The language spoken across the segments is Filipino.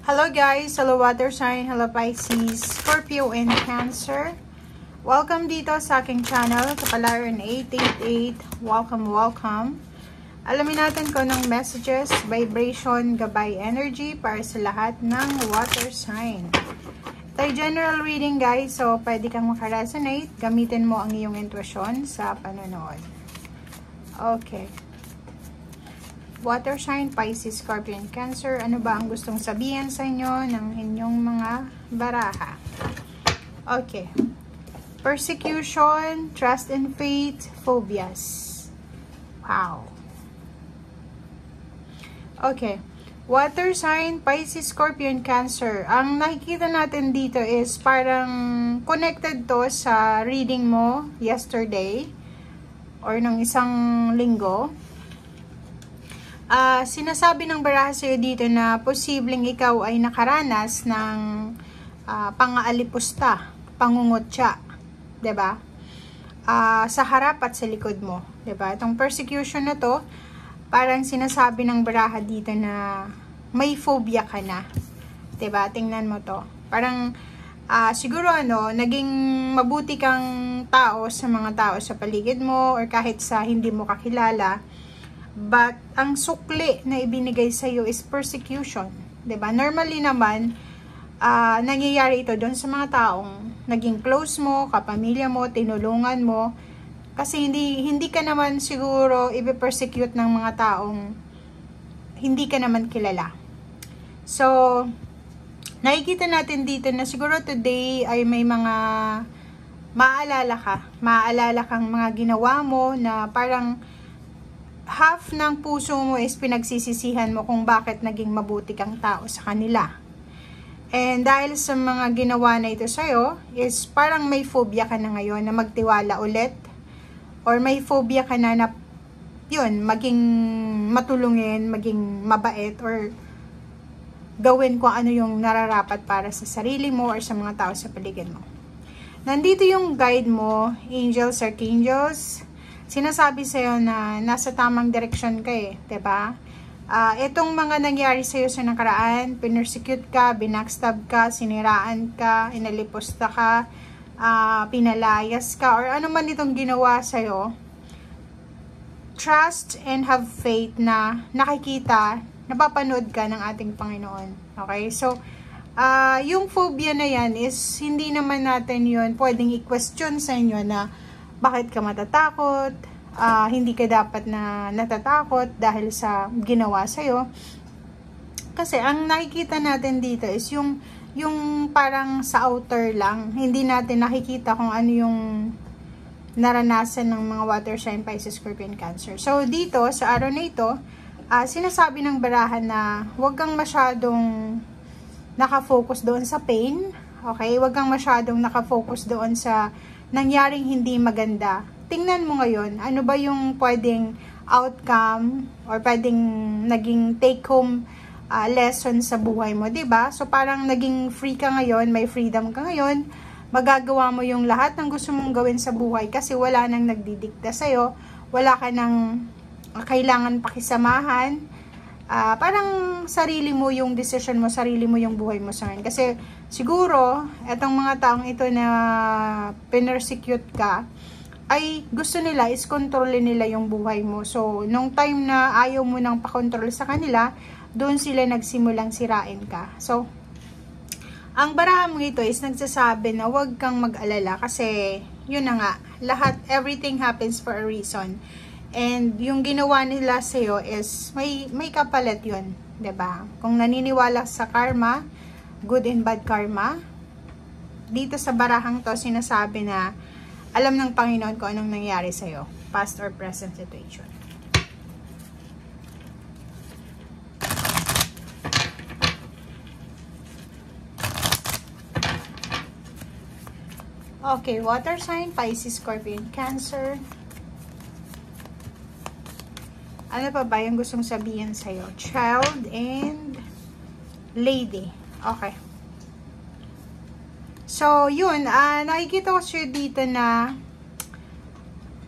Hello guys, hello water sign, hello Pisces, Scorpio and Cancer. Welcome dito sa aking channel, Kapalaran 888. Welcome. Alamin natin kung anong messages, vibration, gabay energy para sa lahat ng water sign. Ito ay general reading guys, so pwede kang makaresonate. Gamitin mo ang iyong intuition sa panonood. Okay. Water sign, Pisces, Scorpio, and Cancer. Ano ba ang gustong sabihin sa inyo ng inyong mga baraha? Okay. Persecution, trust and faith, phobias. Wow. Okay. Water sign, Pisces, Scorpio, and Cancer. Ang nakikita natin dito is parang connected to sa reading mo yesterday or nung isang linggo. Sinasabi ng baraha sa'yo dito na posibleng ikaw ay nakaranas ng pang-aalipusta, pangungutya, 'di ba? Sa harap at sa likod mo, 'di ba? Itong persecution na 'to, parang sinasabi ng baraha dito na may phobia ka na, 'di ba? Tingnan mo 'to. Parang siguro naging mabuti kang tao sa mga tao sa paligid mo or kahit sa hindi mo kakilala. But, ang sukli na ibinigay sa iyo is persecution. 'Di ba? Normally naman, nangyayari ito doon sa mga taong naging close mo, kapamilya mo, tinulungan mo. Kasi hindi ka naman siguro i-persecute ng mga taong hindi ka naman kilala. So, nakikita natin dito na siguro today ay may mga maaalala kang mga ginawa mo na parang half ng puso mo is pinagsisisihan mo kung bakit naging mabuti kang tao sa kanila. And dahil sa mga ginawa na ito sa'yo, is parang may phobia ka na ngayon na magtiwala ulit. Or may phobia ka na yun, maging matulungin, maging mabait, or gawin kung ano yung nararapat para sa sarili mo or sa mga tao sa paligid mo. Nandito yung guide mo, angels, archangels. Sinasabi sa'yo na nasa tamang direksyon ka diba? Itong mga nangyari sa'yo sa nakaraan, pinersecute ka, binackstab ka, siniraan ka, inalipusta ka, pinalayas ka, or ano man itong ginawa sa'yo, trust and have faith na nakikita, napapanood ka ng ating Panginoon. Okay? So, yung phobia na yan is, hindi naman natin yun pwedeng i-question sa inyo na bakit ka matatakot, hindi ka dapat na natatakot dahil sa ginawa sa'yo. Kasi ang nakikita natin dito is yung parang sa outer lang. Hindi natin nakikita kung ano yung naranasan ng mga water sign, Pisces, Scorpio, and Cancer. So dito, sa araw na ito, sinasabi ng barahan na huwag kang masyadong nakafocus doon sa pain. Okay? Huwag kang masyadong nakafocus doon sa nangyaring hindi maganda. Tingnan mo ngayon, ano ba yung pwedeng outcome or pwedeng naging take home lesson sa buhay mo, 'di ba? So parang naging free ka ngayon, may freedom ka ngayon, magagawa mo yung lahat ng gusto mong gawin sa buhay kasi wala nang nagdidikta sa iyo, wala ka nang kailangan pakisamahan. Parang sarili mo yung decision mo, sarili mo yung buhay mo sa ngayon. Kasi siguro, etong mga taong ito na pinersecute ka, ay gusto nila is kontrolin nila yung buhay mo. So, nung time na ayaw mo nang pakontrol sa kanila, doon sila nagsimulang sirain ka. So, ang baraha mo ito is nagsasabi na huwag kang mag-alala kasi, yun na nga, everything happens for a reason. And yung ginawa nila sa'yo is may kapalit yun, 'di ba? Kung naniniwala sa karma, good and bad karma, dito sa barahang to sinasabi na alam ng Panginoon kung anong nangyari sa'yo, past or present situation. Okay, water sign, Pisces, Scorpio, and Cancer. Ano pa ba yung gustong sabihin sa'yo? Child and lady. Okay. So, yun. Nakikita ko siya dito na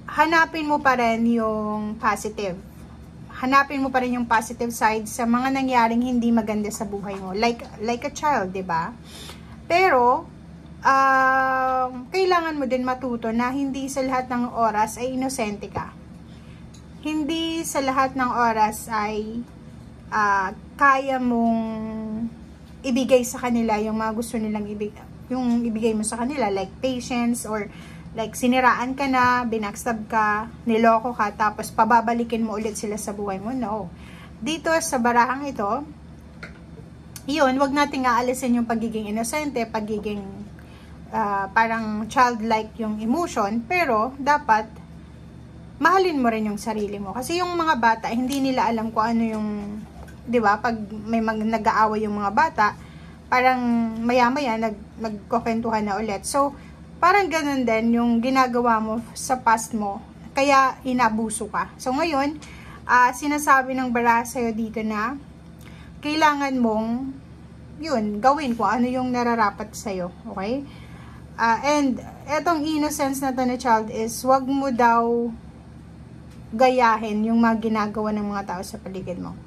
hanapin mo pa rin yung positive. hanapin mo pa rin yung positive side sa mga nangyaring hindi maganda sa buhay mo. Like a child, 'di ba? Pero, kailangan mo din matuto na hindi sa lahat ng oras ay inosente ka. Hindi sa lahat ng oras ay kaya mong ibigay sa kanila yung mga gusto nilang ibigay mo sa kanila, like patience, or like siniraan ka na, binackstab ka, niloko ka, tapos pababalikin mo ulit sila sa buhay mo. No. Dito sa barahang ito, yun, wag nating aalisin yung pagiging inosente, pagiging parang childlike yung emotion, pero dapat mahalin mo rin yung sarili mo. Kasi yung mga bata, hindi nila alam kung ano yung, di ba, pag may nag-aaway yung mga bata, parang maya-maya nagkukwentuhan na ulit. So, parang ganun din yung ginagawa mo sa past mo, kaya inabuso ka. So, ngayon, sinasabi ng baraha sa'yo dito na kailangan mong, yun, gawin kung ano yung nararapat sa'yo. Okay? And, etong innocence na to na child is, wag mo daw gayahin yung mga ginagawa ng mga tao sa paligid mo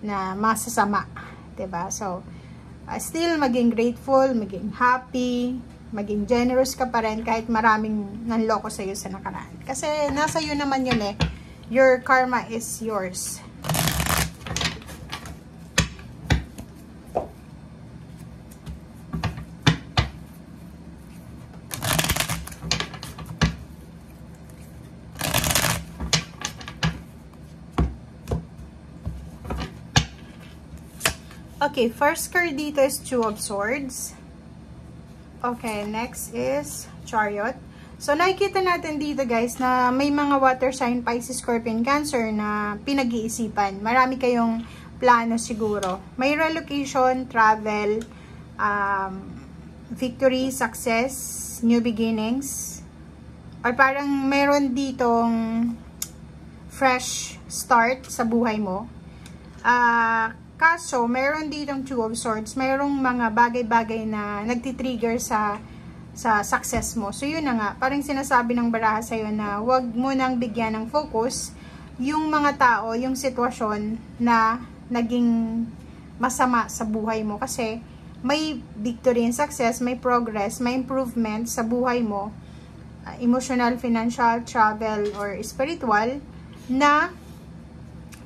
na masasama. Diba? So, still maging grateful, maging happy, maging generous ka pa rin kahit maraming nanloko sa'yo sa nakaraan. Kasi nasa iyo naman yun eh. Your karma is yours. Okay, first card dito is Two of Swords. Okay, next is Chariot. So, nakikita natin dito guys na may mga water sign, Pisces, Scorpion, Cancer na pinag-iisipan. Marami kayong plano siguro. May relocation, travel, victory, success, new beginnings. Or parang meron ditong fresh start sa buhay mo. Kaso, meron ditong Two of Swords, merong mga bagay-bagay na nagtitrigger sa success mo. So, yun na nga, parang sinasabi ng baraha sa'yo na wag mo nang bigyan ng focus yung mga tao, yung sitwasyon na naging masama sa buhay mo. Kasi, may victory and success, may progress, may improvement sa buhay mo, emotional, financial, travel, or spiritual, na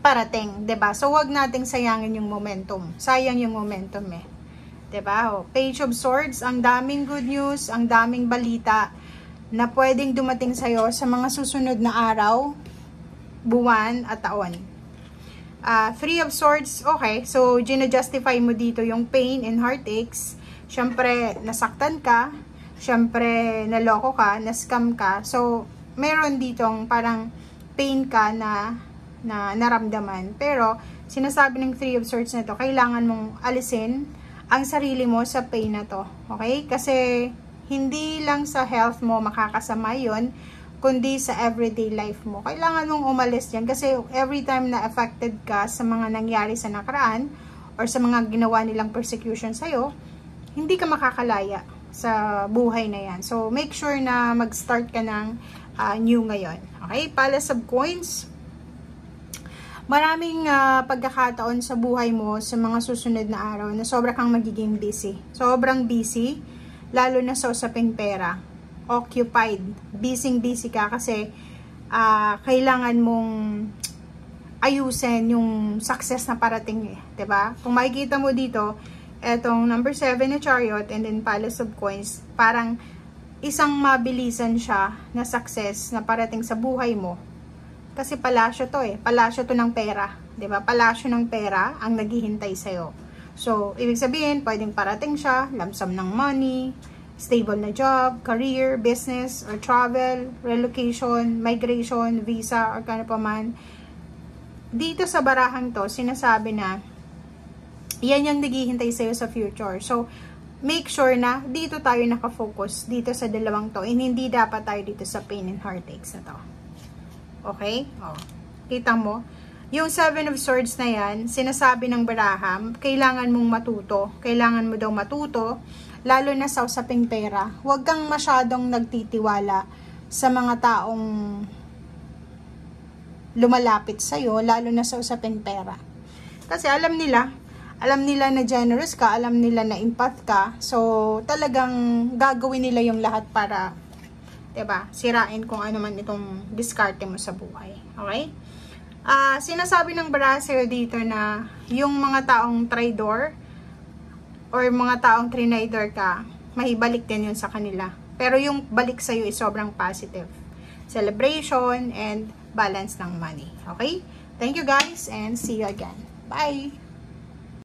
parating, 'di ba? So wag nating sayangin yung momentum. Sayang yung momentum eh. 'Di ba? Oh, Page of Swords, ang daming good news, ang daming balita na pwedeng dumating sa iyo sa mga susunod na araw, buwan at taon. Three of Swords, okay. So gina-justify mo dito yung pain and heartaches. Syempre, nasaktan ka, syempre naloko ka, na-scam ka. So meron ditong parang pain ka na naramdaman. Pero, sinasabi ng Three of Swords na to, kailangan mong alisin ang sarili mo sa pain na to. Okay? Kasi, hindi lang sa health mo makakasama yun, kundi sa everyday life mo. Kailangan mong umalis yan. Kasi, every time na affected ka sa mga nangyari sa nakaraan, or sa mga ginawa nilang persecution sa'yo, hindi ka makakalaya sa buhay na yan. So, make sure na mag-start ka ng new ngayon. Okay? Palace of Coins. Maraming pagkakataon sa buhay mo sa mga susunod na araw na sobra kang magiging busy. Sobrang busy, lalo na sa usaping pera. Occupied. Busy ka kasi kailangan mong ayusin yung success na parating eh. 'Di ba? Kung makikita mo dito, etong number 7 na Chariot and then Palace of Coins, parang isang mabilisan siya na success na parating sa buhay mo. Kasi palasyo to eh. Palasyo to ng pera. 'Di ba? Palasyo ng pera ang naghihintay sa'yo. So, ibig sabihin, pwedeng parating siya, lump sum ng money, stable na job, career, business, or travel, relocation, migration, visa, or kano pa man. Dito sa barahang to, sinasabi na, yan yung naghihintay sa'yo sa future. So, make sure na dito tayo nakafocus, dito sa dalawang to, and hindi dapat tayo dito sa pain and heartaches na to. Okay? Oh. Kita mo? Yung Seven of Swords na yan, sinasabi ng baraha, kailangan mong matuto. Kailangan mo daw matuto, lalo na sa usaping pera. Huwag kang masyadong nagtitiwala sa mga taong lumalapit sa'yo, lalo na sa usaping pera. Kasi alam nila na generous ka, alam nila na empath ka, so talagang gagawin nila yung lahat para, 'di ba, sirain kung ano man itong diskarte mo sa buhay. Okay? Sinasabi ng Barasil dito na yung mga taong traidor or mga taong trinidor ka, mahibalik din yun sa kanila. Pero yung balik sa'yo is sobrang positive. Celebration and balance ng money. Okay? Thank you guys and see you again. Bye!